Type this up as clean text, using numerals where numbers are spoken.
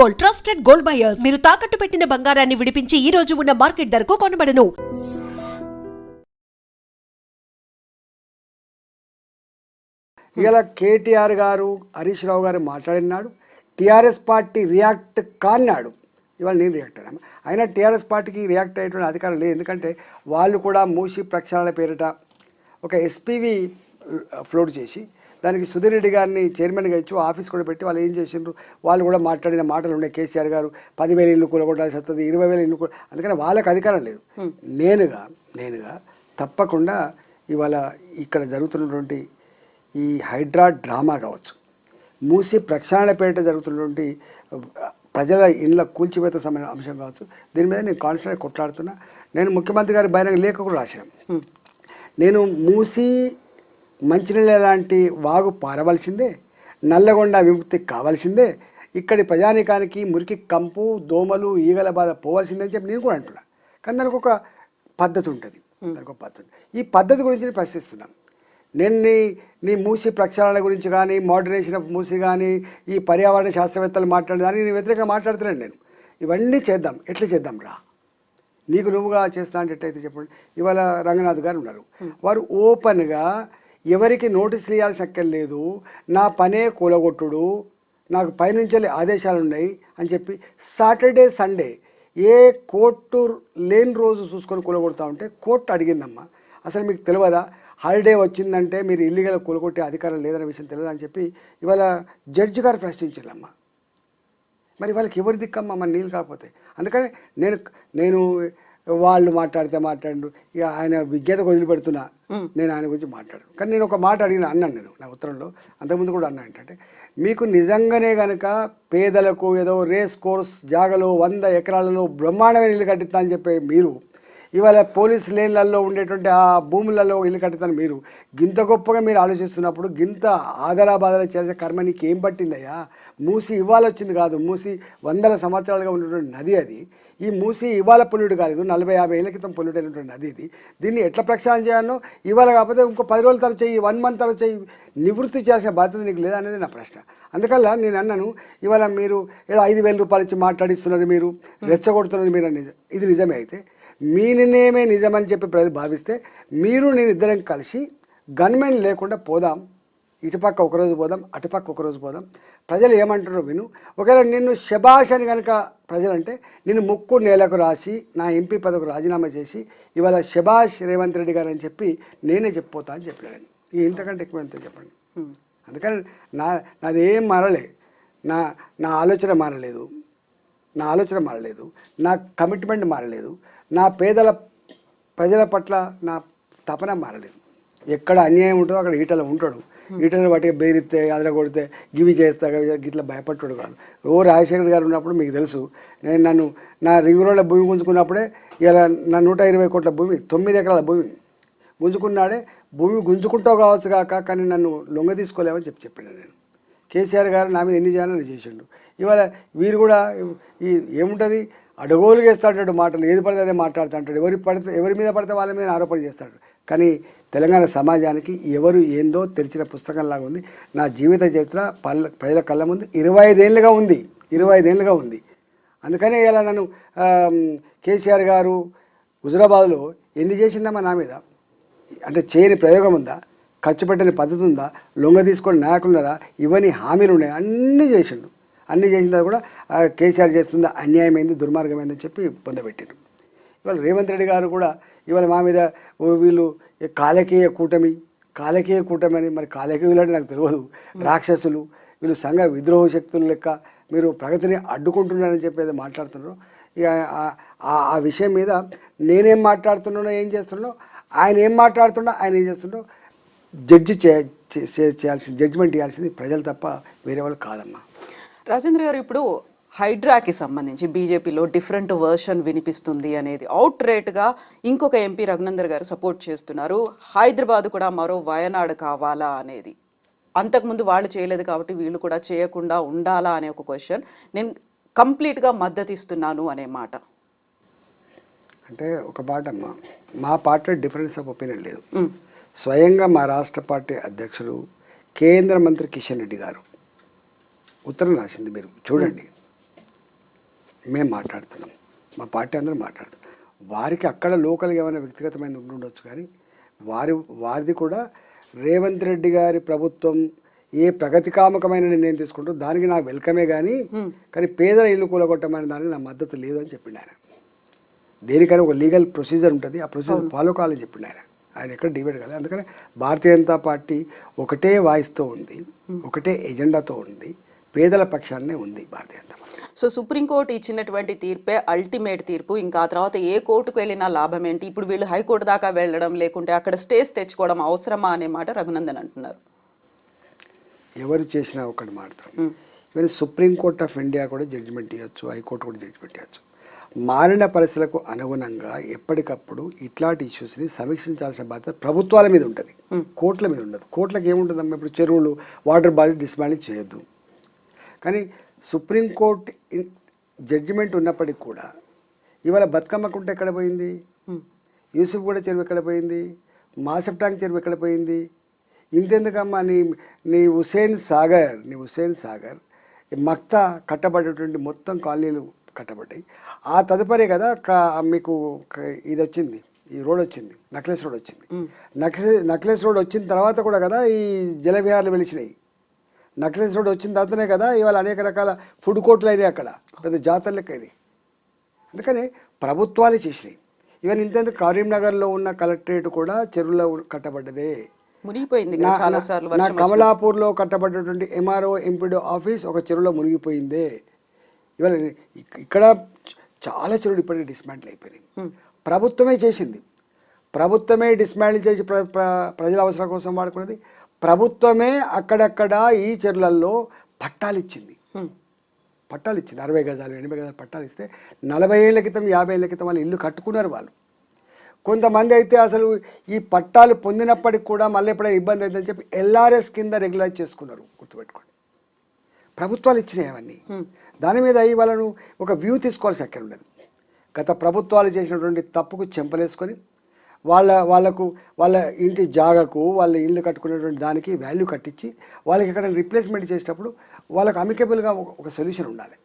Gold, trusted gold buyers. మీరు తాకట్టు పెట్టిన బంగారాన్ని విడిపించి ఈ రోజు ఉన్న మార్కెట్ ధరకు కొనబడను. ఇలా కేటీఆర్ గారు, హరీష్ రావు గారు మాట్లాడినాడు. టీఆర్ఎస్ పార్టీ రియాక్ట్ కాన్నాడు. ఇవాళ నేను రియాక్ట్ అయ్యాను. అయినా టీఆర్ఎస్ పార్టీకి రియాక్ట్ అయ్యేటువంటి అధికారం లేదు. ఎందుకంటే వాళ్ళు కూడా మూసి ప్రక్షాళన పేరిట ఒక ఎస్పీవి ఫ్లోట్ చేసి దానికి సుధీర్ రెడ్డి గారిని చైర్మన్గా ఇచ్చి ఆఫీస్ కూడా పెట్టి వాళ్ళు ఏం చేసిండ్రు, వాళ్ళు కూడా మాట్లాడిన మాటలు ఉన్నాయి. కేసీఆర్ గారు 10,000 ఇల్లు కూలగొట్టాల్సి వస్తుంది, 20,000 ఇల్లు కూడా, అందుకని వాళ్ళకి అధికారం లేదు. నేనుగా తప్పకుండా ఇవాళ ఇక్కడ జరుగుతున్నటువంటి ఈ హైడ్రా డ్రామా కావచ్చు, మూసి ప్రక్షాళన పేరిట జరుగుతున్నటువంటి ప్రజల ఇళ్ళ కూల్చివేత సంబంధించిన అంశం కావచ్చు, దీని మీద నేను కాన్స్టెంట్గా కొట్లాడుతున్నా. నేను ముఖ్యమంత్రి గారి బహిరంగ లేఖ కూడా రాశాను. నేను మూసి మంచినీళ్ళ లాంటి వాగు పారవలసిందే, నల్లగొండ విముక్తి కావాల్సిందే, ఇక్కడి ప్రజానీకానికి మురికి కంపు, దోమలు, ఈగల బాధ పోవాల్సిందే అని చెప్పి నేను కూడా అంటున్నా. కానీ దానికి ఒక పద్ధతి ఉంటుంది. ఈ పద్ధతి గురించి నేను ప్రశ్నిస్తున్నాను. నేను నీ మూసి ప్రక్షాళన గురించి కానీ, మోడరేషన్ ఆఫ్ మూసి కానీ, ఈ పర్యావరణ శాస్త్రవేత్తలు మాట్లాడేదాన్ని నేను వ్యతిరేకంగా మాట్లాడుతున్నాను. నేను ఇవన్నీ చేద్దాం, ఎట్లా చేద్దాం రా, నీకు నువ్వుగా చేస్తా అంటే ఎట్లయితే చెప్పండి. ఇవాళ రంగనాథ్ గారు ఉన్నారు, వారు ఓపెన్గా ఎవరికి నోటీసులు ఇవ్వాల్సిన అక్కర్లేదు, నా పనే కూలగొట్టుడు, నాకు పైనుంచి ఆదేశాలు ఉన్నాయి అని చెప్పి సాటర్డే సండే ఏ కోర్టు లేని రోజు చూసుకొని కూలగొడతా ఉంటే కోర్టు అడిగిందమ్మా, అసలు మీకు తెలియదా హాలిడే వచ్చిందంటే మీరు ఇల్లీగల్ కూలగొట్టే అధికారం లేదనే విషయం తెలియదు అని చెప్పి ఇవాళ జడ్జి గారు ప్రశ్నించారమ్మా. మరి వాళ్ళకి ఎవరి దిక్కమ్మా మన నీళ్ళు కాకపోతే. అందుకని నేను వాళ్ళు మాట్లాడు, ఇక ఆయన విజ్ఞతకు వదిలిపెడుతున్నా, నేను ఆయన గురించి మాట్లాడు. కానీ నేను ఒక మాట అన్నాను నేను నా ఉత్తరంలో, అంతకుముందు కూడా అన్నా ఏంటంటే, మీకు నిజంగానే కనుక పేదలకు ఏదో రేస్ కోర్స్ జాగలో 100 ఎకరాలలో బ్రహ్మాండమైన ఇల్లు కట్టిస్తా అని చెప్పే మీరు ఇవాళ పోలీస్ లేన్లలో ఉండేటువంటి ఆ భూములలో ఇల్లు కట్టుతాను మీరు గింత గొప్పగా మీరు ఆలోచిస్తున్నప్పుడు గింత ఆదరాబాదర చేసే కర్మ నీకు ఏం పట్టిందయ్యా? మూసి ఇవాళ వచ్చింది కాదు, మూసి వందల సంవత్సరాలుగా ఉన్నటువంటి నది అది. ఈ మూసి ఇవాళ పొల్యూట్ కాలేదు, 40-50 ఏళ్ళ క్రితం పొల్యూట్ అయినటువంటి నది ఇది. దీన్ని ఎట్లా ప్రక్షాళన చేయాలో ఇవాళ కాకపోతే ఇంకో 10 రోజుల తర్వాత చెయ్యి, 1 మంత్ తర్వాత చెయ్యి, నివృత్తి చేసిన బాధ్యత నీకు లేదా అనేది నా ప్రశ్న. అందుకల్లా నేను అన్నాను, ఇవాళ మీరు ఏదో 5,000 రూపాయలు ఇచ్చి మాట్లాడిస్తున్నారు, మీరు రెచ్చగొడుతున్నారు మీరు అనేది, ఇది నిజమే అయితే మీ నిర్ణయమే నిజమని చెప్పి ప్రజలు భావిస్తే మీరు నేను ఇద్దరం కలిసి గన్మెన్ లేకుండా పోదాం, ఇటుపక్క ఒకరోజు పోదాం, అటుపక్క ఒకరోజు పోదాం, ప్రజలు ఏమంటారో విను. ఒకవేళ నిన్ను శబాష్ అని కనుక ప్రజలంటే నిన్ను ముక్కు నేలకు రాసి నా ఎంపీ పదవికి రాజీనామా చేసి ఇవాళ శబాష్ రేవంత్ రెడ్డి గారు అని చెప్పి నేనే చెప్పిపోతా అని చెప్పాను. ఇంతకంటే ఎక్కువ ఎంత చెప్పండి. అందుకని నాదేం మారలే, నా ఆలోచన మారలేదు, నా కమిట్మెంట్ మారలేదు, నా ప్రజల పట్ల నా తపన మారలేదు. ఎక్కడ అన్యాయం ఉంటుందో అక్కడ ఈటలో ఉంటాడు, ఈటలు బట్టి బెదిరిస్తే అదర కొడితే గివి చేస్తా గిట్లా భయపడ్డాడు కాదు. రాజశేఖర్ గారు ఉన్నప్పుడు మీకు తెలుసు, నేను నా రింగ్ రోడ్ల భూమి గుంజుకున్నప్పుడే ఇలా నా 120 కోట్ల భూమి 9 ఎకరాల భూమి గుంజుకున్నాడే, భూమి గుంజుకుంటావు కావచ్చు కాక కానీ నన్ను లొంగ తీసుకోలేమని చెప్పాను నేను. కేసీఆర్ గారు నా మీద ఎన్ని చేయాలని చేసిండు. ఇవాళ వీరు కూడా ఏముంటుంది, అడగోలుగా వేస్తాడు మాటలు, ఏది పడితే అదే మాట్లాడుతుంటాడు, ఎవరి మీద పడితే వాళ్ళ మీద ఆరోపణ చేస్తాడు. కానీ తెలంగాణ సమాజానికి ఎవరు ఏందో తెలిసిన పుస్తకంలాగా ఉంది. నా జీవిత చరిత్ర ప్రజల కళ్ళ ముందు 25 ఏళ్ళుగా ఉంది. అందుకనే ఇలా నన్ను కేసీఆర్ గారు హుజురాబాద్లో ఎన్ని చేసిందమ్మా నా మీద, అంటే చేయని ప్రయోగం ఉందా, ఖర్చు పెట్టని పద్ధతి ఉందా, లొంగ తీసుకొని నాయకులున్నారా, ఇవన్నీ హామీలు ఉన్నాయి, అన్నీ చేసిండు. అన్నీ చేసిన కూడా కేసీఆర్ చేస్తుందా అన్యాయమైంది, దుర్మార్గమైందని చెప్పి పొందబెట్టారు. ఇవాళ రేవంత్ రెడ్డి గారు కూడా ఇవాళ మా మీద వీళ్ళు కాలకీయ కూటమి అని, మరి కాలకీయులు అంటే నాకు తెలియదు, రాక్షసులు వీళ్ళు, సంఘ విద్రోహ శక్తుల లెక్క మీరు ప్రగతిని అడ్డుకుంటున్నారని చెప్పేది మాట్లాడుతున్నారు. ఇక ఆ విషయం మీద నేనేం మాట్లాడుతున్నానో ఏం చేస్తున్నానో, ఆయన ఏం మాట్లాడుతున్నా ఆయన ఏం చేస్తుండో జడ్జిమెంట్ చేయాల్సింది ప్రజలు తప్ప వేరే వాళ్ళు కాదమ్మా. రాజేంద్ర గారు, ఇప్పుడు హైడ్రాకి సంబంధించి బీజేపీలో డిఫరెంట్ వర్షన్ వినిపిస్తుంది అనేది అవుట్ రేట్గా ఇంకొక ఎంపీ రఘునందర్ గారు సపోర్ట్ చేస్తున్నారు. హైదరాబాద్ కూడా మరో వయనాడు కావాలా అనేది, అంతకుముందు వాళ్ళు చేయలేదు కాబట్టి వీళ్ళు కూడా చేయకుండా ఉండాలా అనే ఒక క్వశ్చన్. నేను కంప్లీట్గా మద్దతు ఇస్తున్నాను అనే మాట. అంటే ఒక మాట అమ్మా, మా పార్టీ డిఫరెన్స్ ఆఫ్ ఒపీనియన్ లేదు. స్వయంగా మా రాష్ట్ర పార్టీ అధ్యక్షులు కేంద్ర మంత్రి కిషన్ రెడ్డి గారు ఉత్తరం రాసింది, మీరు చూడండి. మేము మాట్లాడుతున్నాం, మా పార్టీ అందరూ మాట్లాడుతున్నాం. వారికి అక్కడ లోకల్గా ఏమైనా వ్యక్తిగతమైన ఉండొచ్చు, కానీ వారిది కూడా రేవంత్ రెడ్డి గారి ప్రభుత్వం ఏ ప్రగతికామకమైన నిర్ణయం తీసుకుంటూ దానికి నాకు వెల్కమే కానీ పేదల ఇల్లు కూలగొట్టమని దానికి నా మద్దతు లేదు అని చెప్పిండు ఆయన. దేనికైనా ఒక లీగల్ ప్రొసీజర్ ఉంటుంది, ఆ ప్రొసీజర్ ఫాలో కావాలని చెప్పిండు ఆయన ఎక్కడ డిబేట్ కాలేదు. అందుకని భారతీయ జనతా పార్టీ ఒకటే వాయిస్తో ఉంది, ఒకటే ఎజెండాతో ఉంది, పేదల పక్షాన్నే ఉంది Bharatiya Janata party. So supreme court ఇచ్చినటువంటి తీర్పే అల్టిమేట్ తీర్పు, ఇంకా ఆ తర్వాత ఏ కోర్టుకు వెళ్ళినా లాభం ఏంటి? ఇప్పుడు వీళ్ళు హైకోర్టు దాకా వెళ్ళడం, లేకుంటే అక్కడ స్టేస్ తెచ్చుకోవడం అవసరమా అనే మాట రఘునందన్ అంటున్నారు. ఎవరు చేసినా ఒకటి మాత్రం ఈవెన్ సుప్రీంకోర్టు ఆఫ్ ఇండియా కూడా జడ్జిమెంట్ ఇవ్వచ్చు, హైకోర్టు కూడా జడ్జిమెంట్ ఇవ్వచ్చు. మారిన పరిస్థితులకు అనుగుణంగా ఎప్పటికప్పుడు ఇట్లాంటి ఇష్యూస్ని సమీక్షించాల్సిన బాధ్యత ప్రభుత్వాల మీద ఉంటుంది, కోర్టుల మీద ఉండదు. కోర్టులకు ఏముంటుందమ్మా, ఇప్పుడు చెరువులు వాటర్ బాడీ డిస్మాండిల్ చేయొద్దు. కానీ సుప్రీంకోర్టు జడ్జిమెంట్ ఉన్నప్పటికి కూడా ఇవాళ బతుకమ్మకుంట ఎక్కడ పోయింది, యూసుఫ్ కూడా చెరువు ఎక్కడ పోయింది, మాసప్ ట్యాంక్ చెరువు ఎక్కడ పోయింది? ఇంతెందుకమ్మా నీ హుస్సేన్ సాగర్ మక్తా కట్టబడేటువంటి మొత్తం కాలనీలు కట్టబడ్డాయి. ఆ తదుపరి కదా మీకు ఇది వచ్చింది, ఈ రోడ్ వచ్చింది, నక్లెస్ రోడ్ వచ్చింది. నక్లెస్ రోడ్ వచ్చిన తర్వాత కూడా కదా ఈ జలవిహారాలు వెలిసినాయి. నక్లెస్ రోడ్ వచ్చిన తర్వాతనే కదా ఇవాళ అనేక రకాల ఫుడ్ కోర్టులు అయినాయి, అక్కడ పెద్ద జాతర లెక్క అయినాయి. అందుకని ప్రభుత్వాలు చేసినాయి. ఈవెన్ ఇంతెందుకు కరీంనగర్లో ఉన్న కలెక్టరేట్ కూడా చెరువులో కట్టబడ్డదే, మునిగిపోయింది. నా కమలాపూర్లో కట్టబడ్డటువంటి ఎంఆర్ఓ ఎంపీడో ఆఫీస్ ఒక చెరువులో మునిగిపోయిందే. ఇవాళ ఇక్కడ చాలా చెరువులు ఇప్పటికీ డిస్మాంటిల్ అయిపోయినాయి. ప్రభుత్వమే చేసింది, ప్రభుత్వమే డిస్మాంటిల్ చేసి ప్రజల అవసరం కోసం వాడుకున్నది ప్రభుత్వమే. అక్కడక్కడ ఈ చెరువులలో పట్టాలు ఇచ్చింది, 60 గజాలు 80 గజాలు పట్టాలు ఇస్తే 40 ఏళ్ల క్రితం 50 ఏళ్ల క్రితం వాళ్ళు ఇల్లు కట్టుకున్నారు వాళ్ళు. కొంతమంది అయితే అసలు ఈ పట్టాలు పొందినప్పటికి కూడా మళ్ళీ ఎప్పుడైనా ఇబ్బంది అవుతుందని చెప్పి ఎల్ఆర్ఎస్ కింద రెగ్యులైజ్ చేసుకున్నారు. గుర్తుపెట్టుకోండి, ప్రభుత్వాలు ఇచ్చినాయి అవన్నీ. దాని మీద వాళ్ళను ఒక వ్యూ తీసుకోవాల్సి అక్కడ ఉండదు. గత ప్రభుత్వాలు చేసినటువంటి తప్పుకు చెంపలేసుకొని వాళ్ళ ఇంటి జాగకు వాళ్ళ ఇల్లు కట్టుకునేటువంటి దానికి వాల్యూ కట్టించి వాళ్ళకి ఎక్కడ రిప్లేస్మెంట్ చేసేటప్పుడు వాళ్ళకి అమికబుల్గా ఒక సొల్యూషన్ ఉండాలి.